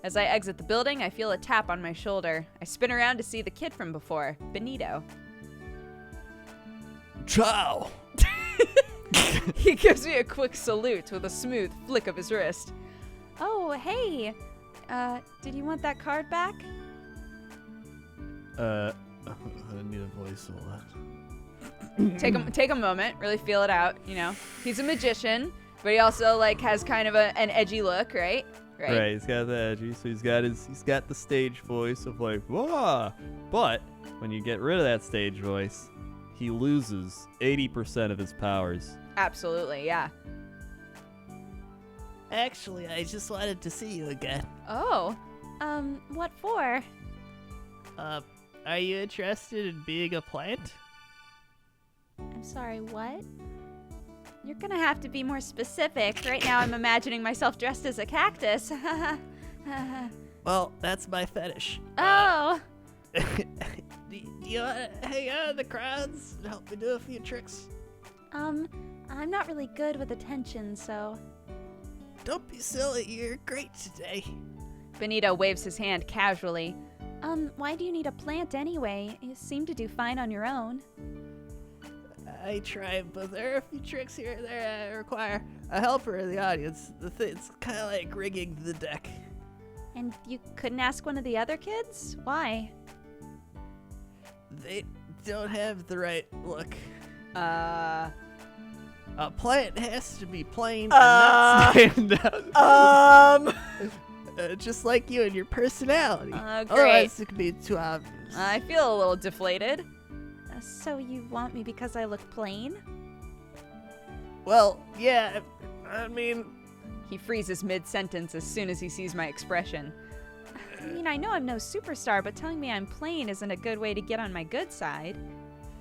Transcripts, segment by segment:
As I exit the building, I feel a tap on my shoulder. I spin around to see the kid from before, Benito. Ciao! He gives me a quick salute with a smooth flick of his wrist. Oh, hey. Did you want that card back? I need a voice a lot. Take a moment, really feel it out, you know. He's a magician, but he also has kind of an edgy look, right? Right, he's got the edgy, so he's got the stage voice of whoa. But when you get rid of that stage voice, he loses 80% of his powers. Absolutely, yeah. Actually, I just wanted to see you again. Oh, what for? Are you interested in being a plant? I'm sorry, what? You're gonna have to be more specific. Right now I'm imagining myself dressed as a cactus. Well, that's my fetish. Oh! Do you want to hang out in the crowds and help me do a few tricks? I'm not really good with attention, so... Don't be silly, you're great today. Benito waves his hand casually. Why do you need a plant anyway? You seem to do fine on your own. I try, but there are a few tricks here and there that require a helper in the audience. It's kind of like rigging the deck. And you couldn't ask one of the other kids? Why? They don't have the right look. A plant has to be plain and not stand out. Just like you and your personality. Great. Otherwise, it could be too obvious. I feel a little deflated. So you want me because I look plain? Well, yeah, I mean... He freezes mid-sentence as soon as he sees my expression. I mean, I know I'm no superstar, but telling me I'm plain isn't a good way to get on my good side.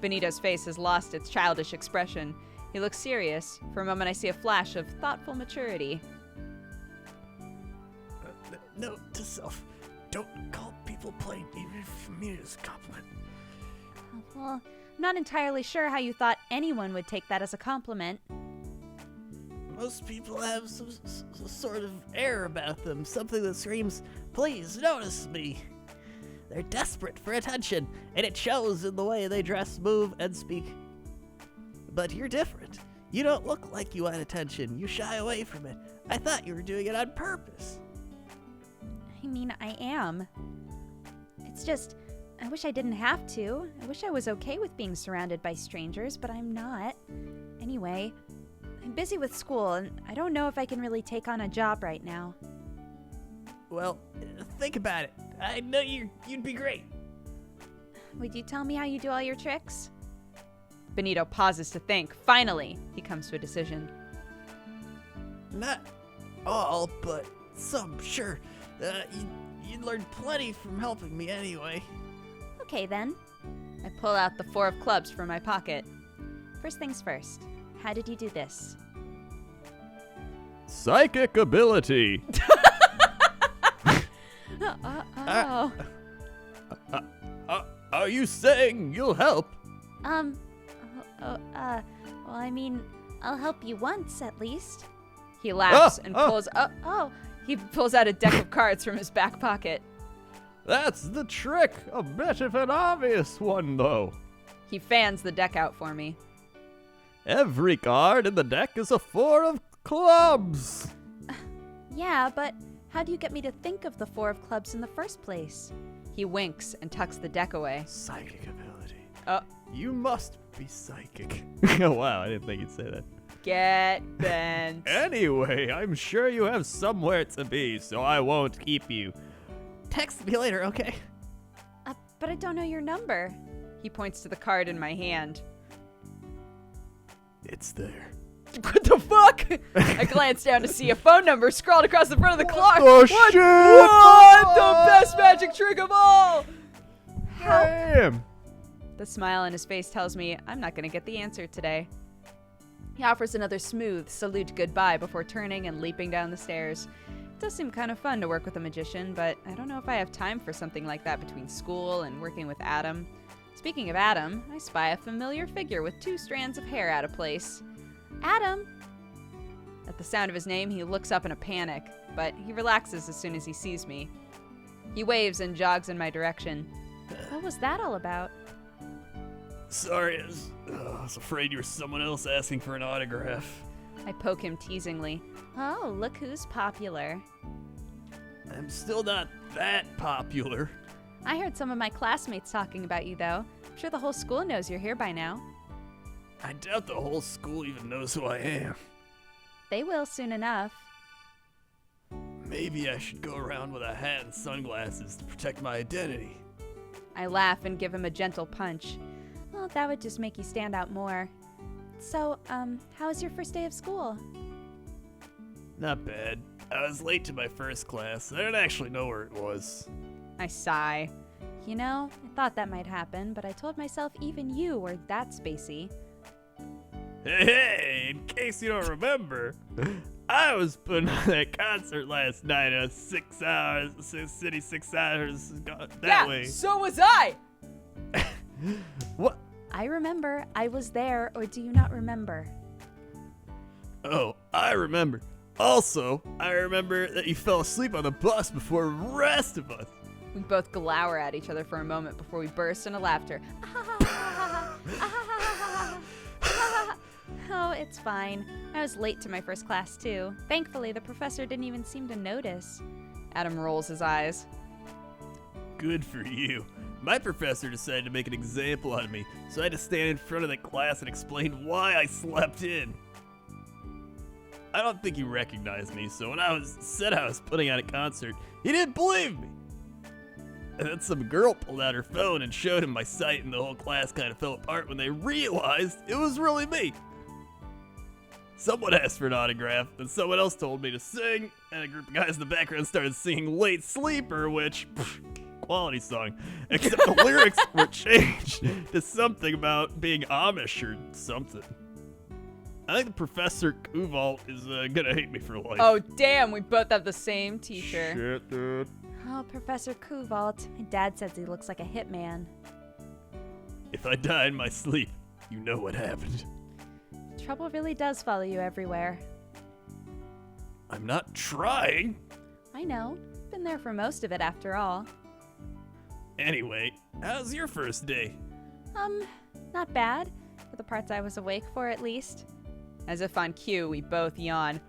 Benito's face has lost its childish expression. He looks serious. For a moment, I see a flash of thoughtful maturity. Note to self, don't call people plain, even if for me it's a compliment. Well, I'm not entirely sure how you thought anyone would take that as a compliment. Most people have some sort of air about them, something that screams, please notice me. They're desperate for attention, and it shows in the way they dress, move, and speak. But you're different. You don't look like you want attention. You shy away from it. I thought you were doing it on purpose. I mean, I am. It's just, I wish I didn't have to. I wish I was okay with being surrounded by strangers, but I'm not. Anyway, I'm busy with school, and I don't know if I can really take on a job right now. Well, think about it. I know you'd be great. Would you tell me how you do all your tricks? Benito pauses to think. Finally, he comes to a decision. Not all, but some, sure. You'd learn plenty from helping me anyway. Okay, then. I pull out the 4 of clubs from my pocket. First things first, how did you do this? Psychic ability. Oh. Are you saying you'll help? Well, I mean, I'll help you once at least. He laughs and pulls. He pulls out a deck of cards from his back pocket. That's the trick. A bit of an obvious one, though. He fans the deck out for me. Every card in the deck is a 4 of clubs. Yeah, but how do you get me to think of the 4 of clubs in the first place? He winks and tucks the deck away. Psychic ability. You must be psychic. Oh, wow, I didn't think you'd say that. Get bent. Anyway, I'm sure you have somewhere to be, so I won't keep you. Text me later, okay? But I don't know your number. He points to the card in my hand. It's there. What the fuck? I glance down to see a phone number scrawled across the front of the clock. Oh, What? shit! What? The best magic trick of all! How? Damn! The smile on his face tells me I'm not going to get the answer today. He offers another smooth salute goodbye before turning and leaping down the stairs. It does seem kind of fun to work with a magician, but I don't know if I have time for something like that between school and working with Adam. Speaking of Adam, I spy a familiar figure with 2 strands of hair out of place. Adam! At the sound of his name, he looks up in a panic, but he relaxes as soon as he sees me. He waves and jogs in my direction. What was that all about? Sorry, I was afraid you were someone else asking for an autograph. I poke him teasingly. Oh, look who's popular. I'm still not that popular. I heard some of my classmates talking about you, though. I'm sure the whole school knows you're here by now. I doubt the whole school even knows who I am. They will soon enough. Maybe I should go around with a hat and sunglasses to protect my identity. I laugh and give him a gentle punch. Well, that would just make you stand out more. So, how was your first day of school? Not bad. I was late to my first class. I didn't actually know where it was. I sigh. You know, I thought that might happen, but I told myself even you were that spacey. Hey, in case you don't remember, I was putting on that concert last night. 6 hours, city 6 hours that way. So was I! What? I remember. I was there, or do you not remember? Oh, I remember. Also, I remember that you fell asleep on the bus before the rest of us. We both glower at each other for a moment before we burst into laughter. Oh, it's fine. I was late to my first class, too. Thankfully, the professor didn't even seem to notice. Adam rolls his eyes. Good for you. My professor decided to make an example out of me, so I had to stand in front of the class and explain why I slept in. I don't think he recognized me, so when I said I was putting on a concert, he didn't believe me. And then some girl pulled out her phone and showed him my site, and the whole class kind of fell apart when they realized it was really me. Someone asked for an autograph, and someone else told me to sing, and a group of guys in the background started singing Late Sleeper, which, quality song, except the lyrics were changed to something about being Amish or something. I think Professor Kuvalt is gonna hate me for life. Oh, damn, we both have the same teacher. Shit, dude. Oh, Professor Kuvalt. My dad says he looks like a hitman. If I die in my sleep, you know what happened. Trouble really does follow you everywhere. I'm not trying. I know. Been there for most of it, after all. Anyway, how's your first day? Not bad. For the parts I was awake for, at least. As if on cue, we both yawn.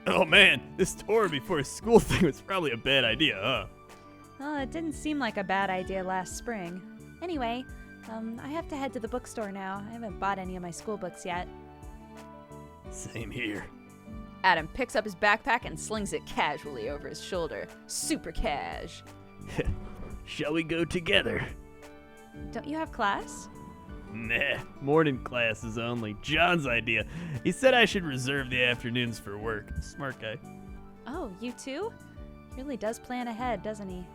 Oh man, this tour before school thing was probably a bad idea, huh? Well, it didn't seem like a bad idea last spring. Anyway, I have to head to the bookstore now. I haven't bought any of my school books yet. Same here. Adam picks up his backpack and slings it casually over his shoulder. Super cash. Shall we go together? Don't you have class? Nah, morning classes only. John's idea. He said I should reserve the afternoons for work. Smart guy. Oh, you too? He really does plan ahead, doesn't he?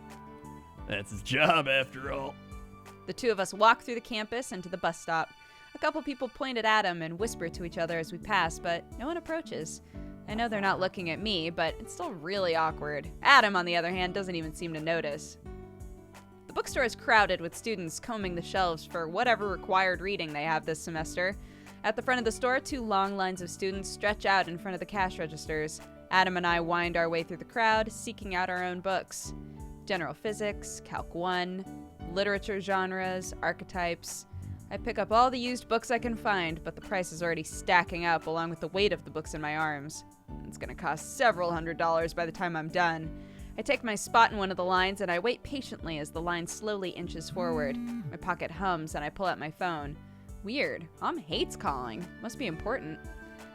That's his job after all. The two of us walk through the campus and to the bus stop. A couple people point at Adam and whisper to each other as we pass, but no one approaches. I know they're not looking at me, but it's still really awkward. Adam, on the other hand, doesn't even seem to notice. The bookstore is crowded with students combing the shelves for whatever required reading they have this semester. At the front of the store, 2 long lines of students stretch out in front of the cash registers. Adam and I wind our way through the crowd, seeking out our own books. General physics, Calc 1, literature genres, archetypes. I pick up all the used books I can find, but the price is already stacking up along with the weight of the books in my arms. It's gonna cost several $100s by the time I'm done. I take my spot in one of the lines and I wait patiently as the line slowly inches forward. My pocket hums and I pull out my phone. Weird. Mom hates calling. Must be important.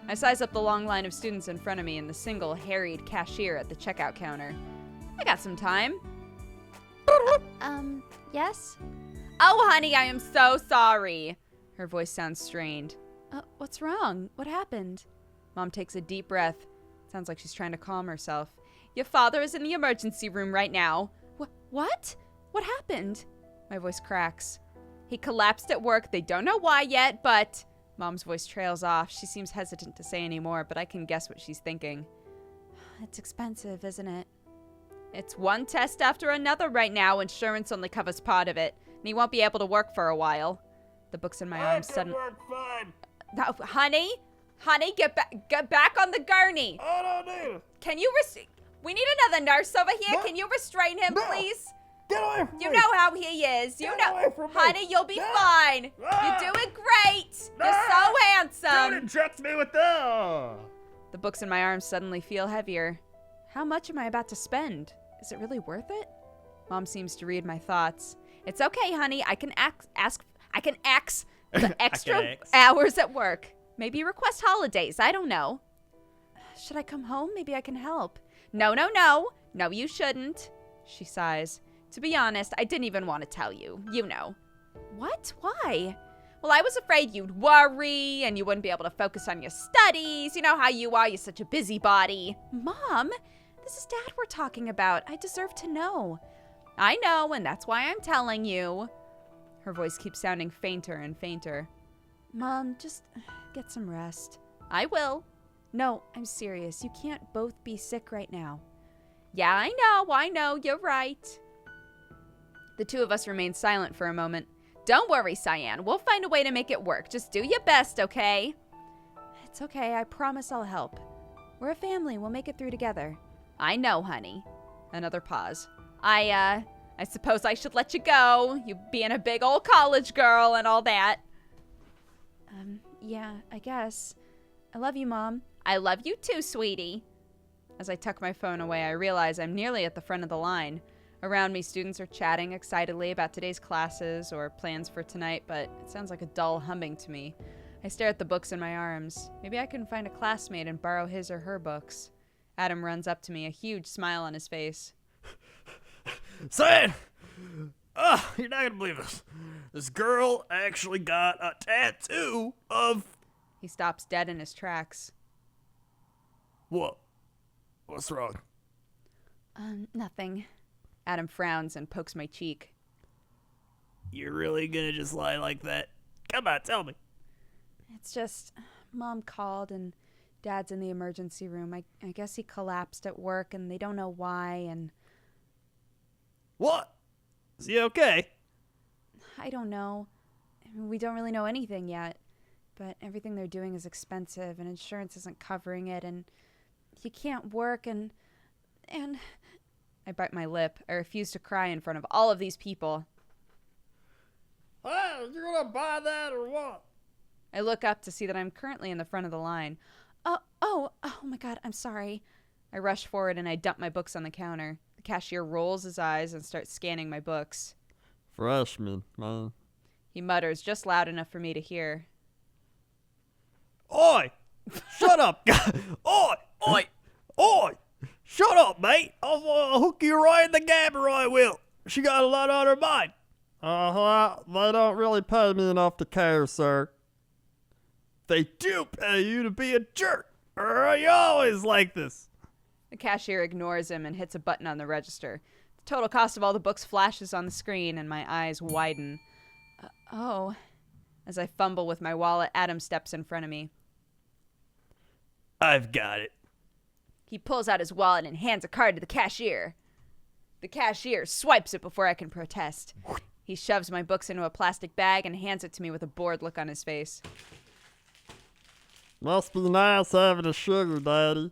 I size up the long line of students in front of me and the single, harried cashier at the checkout counter. I got some time. Yes? Oh, honey, I am so sorry. Her voice sounds strained. What's wrong? What happened? Mom takes a deep breath. Sounds like she's trying to calm herself. Your father is in the emergency room right now. What? What happened? My voice cracks. He collapsed at work. They don't know why yet, but... Mom's voice trails off. She seems hesitant to say any more, but I can guess what she's thinking. It's expensive, isn't it? It's one test after another right now. Insurance only covers part of it, and he won't be able to work for a while. The books in my arms suddenly... work fine. Honey, get back on the gurney. I don't need it. Can you We need another nurse over here. No. Can you restrain him, No. please? Get away from me. You know how he is. You Get know, away from me. honey, you'll be No. fine. Ah. You're doing great. You're so Don't handsome. inject me with that. The books in my arms suddenly feel heavier. How much am I about to spend? Is it really worth it? Mom seems to read my thoughts. It's okay, honey. I can ask the extra hours at work. Maybe request holidays. I don't know. Should I come home? Maybe I can help. No. No, you shouldn't. She sighs. To be honest, I didn't even want to tell you. You know. What? Why? Well, I was afraid you'd worry and you wouldn't be able to focus on your studies. You know how you are. You're such a busybody. Mom, this is Dad we're talking about. I deserve to know. I know, and that's why I'm telling you. Her voice keeps sounding fainter and fainter. Mom, just get some rest. I will. No, I'm serious. You can't both be sick right now. Yeah, I know. You're right. The two of us remain silent for a moment. Don't worry, Sian. We'll find a way to make it work. Just do your best, okay? It's okay. I promise I'll help. We're a family. We'll make it through together. I know, honey. Another pause. I suppose I should let you go. You being a big old college girl and all that. Yeah, I guess. I love you, Mom. I love you too, sweetie. As I tuck my phone away, I realize I'm nearly at the front of the line. Around me, students are chatting excitedly about today's classes or plans for tonight, but it sounds like a dull humming to me. I stare at the books in my arms. Maybe I can find a classmate and borrow his or her books. Adam runs up to me, a huge smile on his face. Sian! You're not gonna believe this. This girl actually got a tattoo of... He stops dead in his tracks. What? What's wrong? Nothing. Adam frowns and pokes my cheek. You're really gonna just lie like that? Come on, tell me. It's just, Mom called and Dad's in the emergency room. I guess he collapsed at work and they don't know why and... What? Is he okay? I don't know. I mean, we don't really know anything yet. But everything they're doing is expensive and insurance isn't covering it and you can't work and... I bite my lip. I refuse to cry in front of all of these people. Hey, you gonna buy that or what? I look up to see that I'm currently in the front of the line. Oh my God, I'm sorry. I rush forward and I dump my books on the counter. The cashier rolls his eyes and starts scanning my books. Freshman, man. He mutters just loud enough for me to hear. Oi! Shut up! Oi! Shut up, mate! I'll hook you right in the gabber, I will. She got a lot on her mind. They don't really pay me enough to care, sir. They do pay you to be a jerk, or are you always like this? The cashier ignores him and hits a button on the register. The total cost of all the books flashes on the screen and my eyes widen. As I fumble with my wallet, Adam steps in front of me. I've got it. He pulls out his wallet and hands a card to the cashier. The cashier swipes it before I can protest. He shoves my books into a plastic bag and hands it to me with a bored look on his face. Must be nice having a sugar daddy.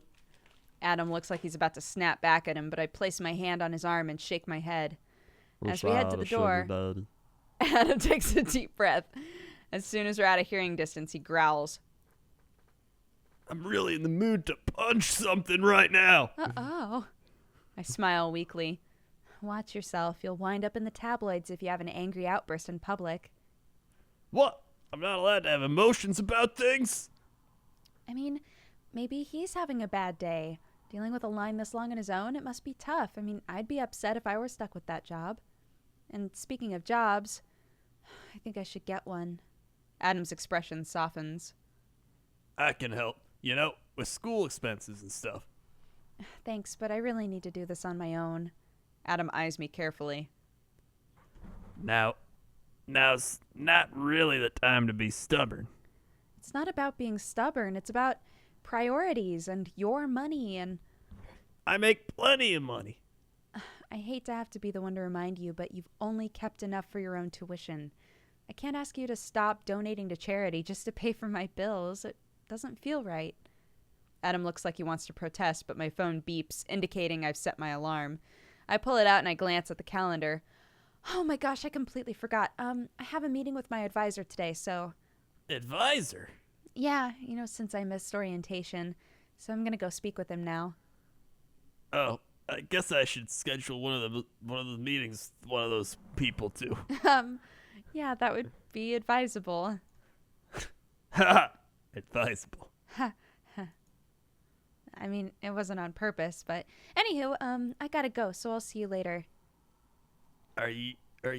Adam looks like he's about to snap back at him, but I place my hand on his arm and shake my head. As we head to the door, Adam takes a deep breath. As soon as we're out of hearing distance, he growls. I'm really in the mood to punch something right now. Uh-oh. I smile weakly. Watch yourself. You'll wind up in the tabloids if you have an angry outburst in public. What? I'm not allowed to have emotions about things? I mean, maybe he's having a bad day. Dealing with a line this long on his own, it must be tough. I mean, I'd be upset if I were stuck with that job. And speaking of jobs, I think I should get one. Adam's expression softens. I can help, with school expenses and stuff. Thanks, but I really need to do this on my own. Adam eyes me carefully. Now's not really the time to be stubborn. It's not about being stubborn. It's about priorities and your money and... I make plenty of money. I hate to have to be the one to remind you, but you've only kept enough for your own tuition. I can't ask you to stop donating to charity just to pay for my bills. It doesn't feel right. Adam looks like he wants to protest, but my phone beeps, indicating I've set my alarm. I pull it out and I glance at the calendar. Oh my gosh, I completely forgot. I have a meeting with my advisor today, so... Advisor? Yeah, since I missed orientation. So I'm gonna go speak with him now. Oh, I guess I should schedule one of the meetings, one of those people too. Yeah, that would be advisable. Ha! Advisable. I mean, it wasn't on purpose, but anywho, I gotta go, so I'll see you later. Are you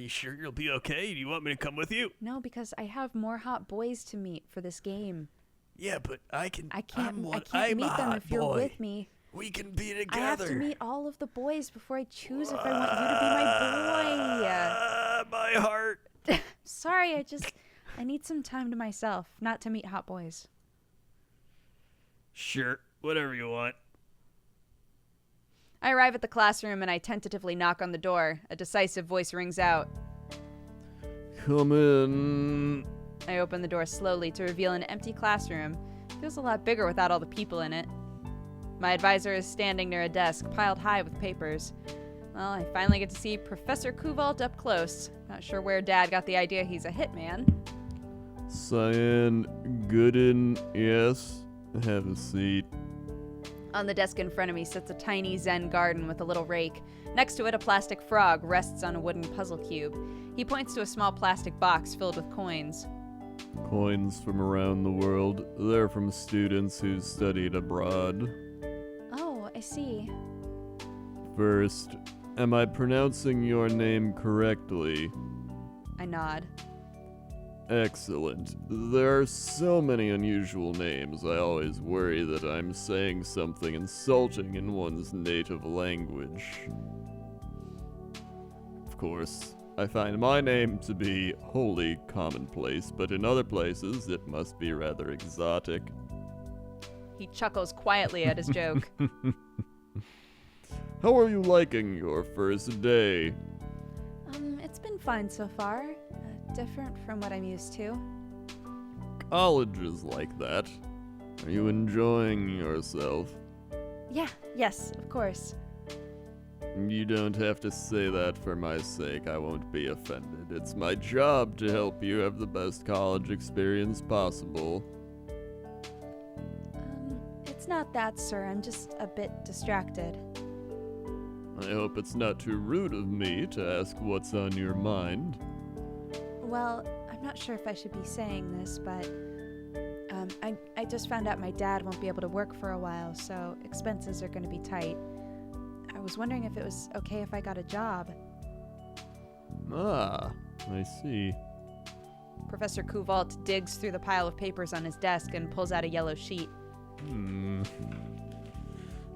sure you'll be okay? Do you want me to come with you? No, because I have more hot boys to meet for this game. Yeah, but I can't I'm meet them if you're with me. We can be together. I have to meet all of the boys before I choose if I want you to be my boy. My heart. Sorry, I need some time to myself, not to meet hot boys. Sure, whatever you want. I arrive at the classroom and I tentatively knock on the door. A decisive voice rings out. Come in. I open the door slowly to reveal an empty classroom. Feels a lot bigger without all the people in it. My advisor is standing near a desk piled high with papers. Well, I finally get to see Professor Kuvalt up close. Not sure where Dad got the idea he's a hitman. Sian Goodin, yes. Have a seat. On the desk in front of me sits a tiny Zen garden with a little rake. Next to it, a plastic frog rests on a wooden puzzle cube. He points to a small plastic box filled with coins. Coins from around the world. They're from students who studied abroad. Oh, I see. First, am I pronouncing your name correctly? I nod. Excellent. There are so many unusual names, I always worry that I'm saying something insulting in one's native language. Of course, I find my name to be wholly commonplace, but in other places it must be rather exotic. He chuckles quietly at his joke. How are you liking your first day? It's been fine so far. Different from what I'm used to. College is like that. Are you enjoying yourself? Yes, of course. You don't have to say that for my sake. I won't be offended. It's my job to help you have the best college experience possible. It's not that, sir. I'm just a bit distracted. I hope it's not too rude of me to ask what's on your mind. Well, I'm not sure if I should be saying this, but I just found out my dad won't be able to work for a while, so expenses are going to be tight. I was wondering if it was okay if I got a job. Ah, I see. Professor Kuvalt digs through the pile of papers on his desk and pulls out a yellow sheet.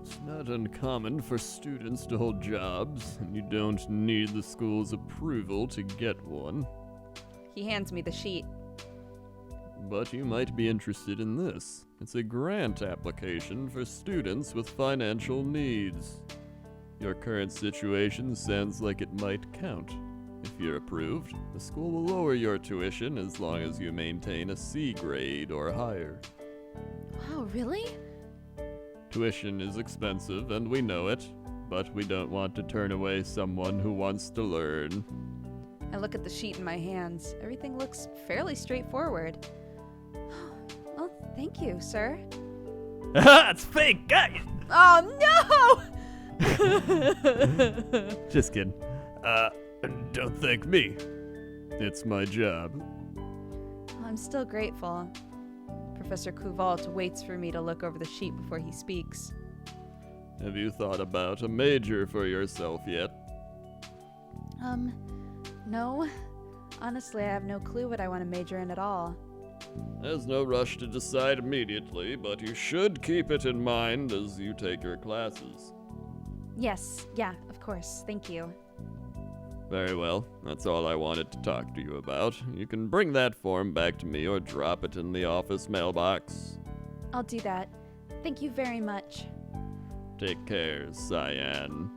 It's not uncommon for students to hold jobs, and you don't need the school's approval to get one. He hands me the sheet. But you might be interested in this. It's a grant application for students with financial needs. Your current situation sounds like it might count. If you're approved, the school will lower your tuition as long as you maintain a C grade or higher. Wow, really? Tuition is expensive, and we know it, but we don't want to turn away someone who wants to learn. I look at the sheet in my hands. Everything looks fairly straightforward. Well, thank you, sir. It's fake, got you. Oh, no! Just kidding. Don't thank me. It's my job. Well, I'm still grateful. Professor Kuvalt waits for me to look over the sheet before he speaks. Have you thought about a major for yourself yet? No. Honestly, I have no clue what I want to major in at all. There's no rush to decide immediately, but you should keep it in mind as you take your classes. Yes, yeah, of course. Thank you. Very well. That's all I wanted to talk to you about. You can bring that form back to me or drop it in the office mailbox. I'll do that. Thank you very much. Take care, Sian.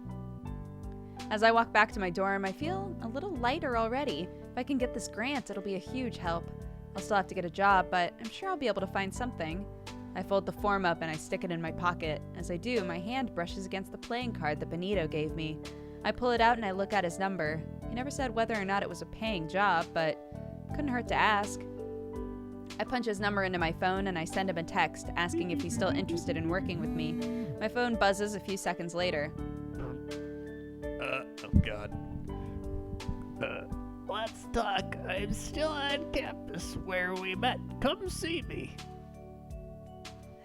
As I walk back to my dorm, I feel a little lighter already. If I can get this grant, it'll be a huge help. I'll still have to get a job, but I'm sure I'll be able to find something. I fold the form up and I stick it in my pocket. As I do, my hand brushes against the playing card that Benito gave me. I pull it out and I look at his number. He never said whether or not it was a paying job, but couldn't hurt to ask. I punch his number into my phone and I send him a text asking if he's still interested in working with me. My phone buzzes a few seconds later. Oh God. Let's talk. I'm still on campus where we met. Come see me.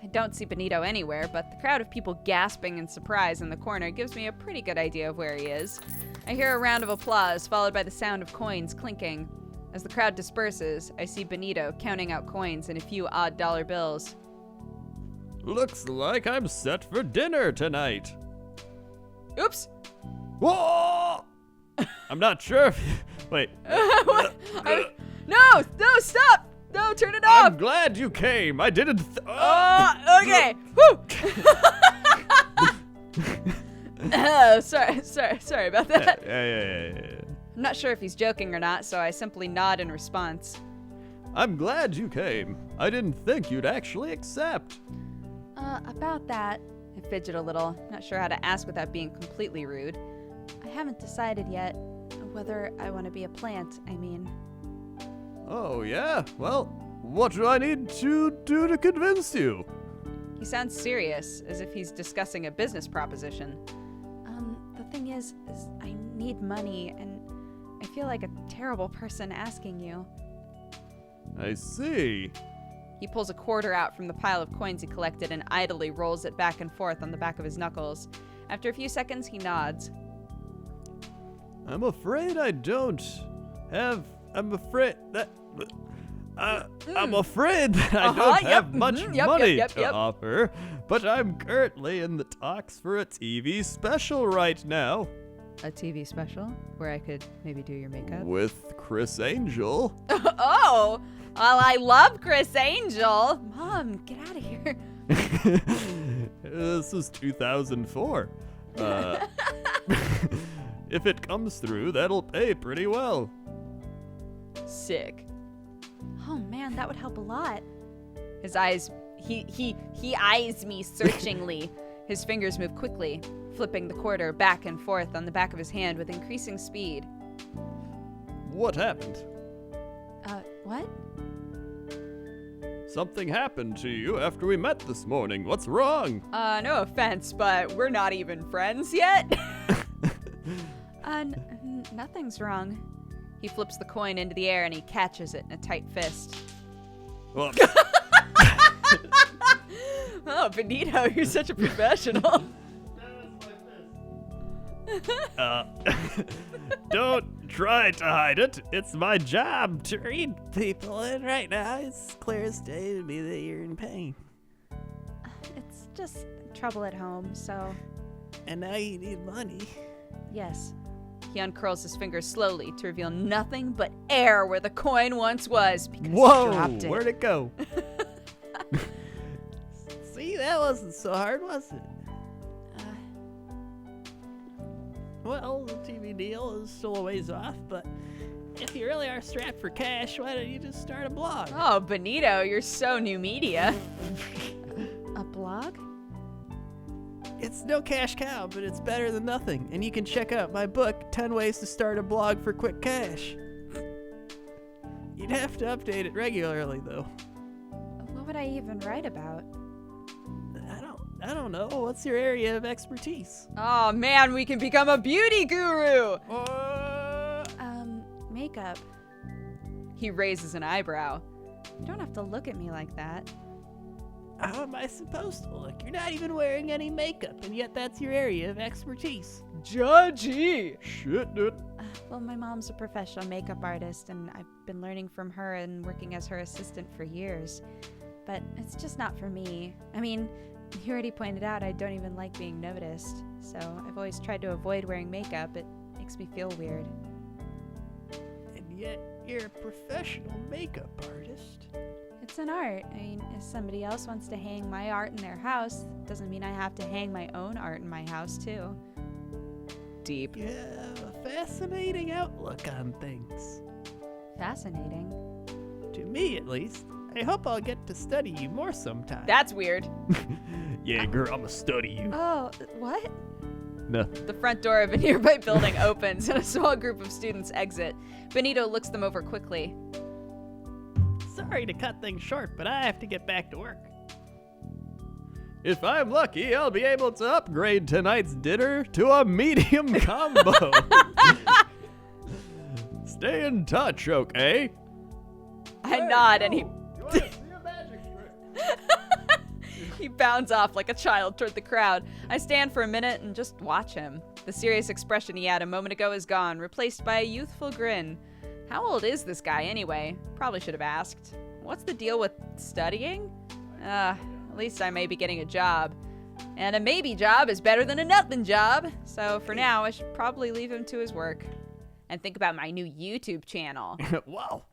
I don't see Benito anywhere, but the crowd of people gasping in surprise in the corner gives me a pretty good idea of where he is. I hear a round of applause, followed by the sound of coins clinking. As the crowd disperses, I see Benito counting out coins and a few odd dollar bills. Looks like I'm set for dinner tonight. Oops! Whoa! I'm not sure if... Wait. What? No, stop! No, turn it off! I'm glad you came. I didn't... Okay. Whew! Oh, sorry about that. Yeah. I'm not sure if he's joking or not, so I simply nod in response. I'm glad you came. I didn't think you'd actually accept. About that, I fidget a little, not sure how to ask without being completely rude. I haven't decided yet whether I want to be a plant, I mean. Oh, yeah? Well, what do I need to do to convince you? He sounds serious, as if he's discussing a business proposition. The thing is I need money, and I feel like a terrible person asking you. I see. He pulls a quarter out from the pile of coins he collected and idly rolls it back and forth on the back of his knuckles. After a few seconds, he nods. I'm afraid I don't have... I'm afraid that I don't have much money to offer, but I'm currently in the talks for a TV special right now. A TV special? Where I could maybe do your makeup? With Chris Angel. Oh! Well, I love Chris Angel! Mom, get out of here. This is 2004. If it comes through, that'll pay pretty well. Sick. Oh man, that would help a lot. His eyes, he eyes me searchingly. His fingers move quickly, flipping the quarter back and forth on the back of his hand with increasing speed. What happened? What? Something happened to you after we met this morning. What's wrong? No offense, but we're not even friends yet. Nothing's wrong. He flips the coin into the air and he catches it in a tight fist. Well, Oh, Benito, you're such a professional. Don't try to hide it. It's my job to read. People, and right now it's clear as day to me that you're in pain. It's just trouble at home, so And now you need money. yes. He uncurls his fingers slowly to reveal nothing but air where the coin once was because he Whoa! dropped it. Where'd it go? See, that wasn't so hard, was it? Well, the TV deal is still a ways off, but if you really are strapped for cash, why don't you just start a blog? Oh, Benito, you're so new media. A blog? It's no cash cow, but it's better than nothing. And you can check out my book, 10 Ways to Start a Blog for Quick Cash. You'd have to update it regularly, though. What would I even write about? I don't know. What's your area of expertise? Oh man, we can become a beauty guru! Makeup. He raises an eyebrow. You don't have to look at me like that. How am I supposed to look? You're not even wearing any makeup, and yet that's your area of expertise. Judgy! Shit, dude. Well, my mom's a professional makeup artist, and I've been learning from her and working as her assistant for years. But it's just not for me. I mean, you already pointed out I don't even like being noticed, so I've always tried to avoid wearing makeup. It makes me feel weird. And yet, you're a professional makeup artist. It's an art. I mean, if somebody else wants to hang my art in their house, doesn't mean I have to hang my own art in my house, too. deep. You have a fascinating outlook on things. Fascinating. To me, at least. I hope I'll get to study you more sometime. That's weird. Yeah, girl, I'ma study you. Oh, what? No. The front door of a nearby building opens and a small group of students exit. Benito looks them over quickly. Sorry to cut things short, but I have to get back to work. If I'm lucky, I'll be able to upgrade tonight's dinner to a medium combo. Stay in touch, okay? I nod and he You want to see a magic trick? he bounds off like a child toward the crowd. I stand for a minute and just watch him. The serious expression he had a moment ago is gone, replaced by a youthful grin. How old is this guy anyway? Probably should have asked. What's the deal with studying? At least I may be getting a job. And a maybe job is better than a nothing job. So for now, I should probably leave him to his work. And think about my new YouTube channel. Wow.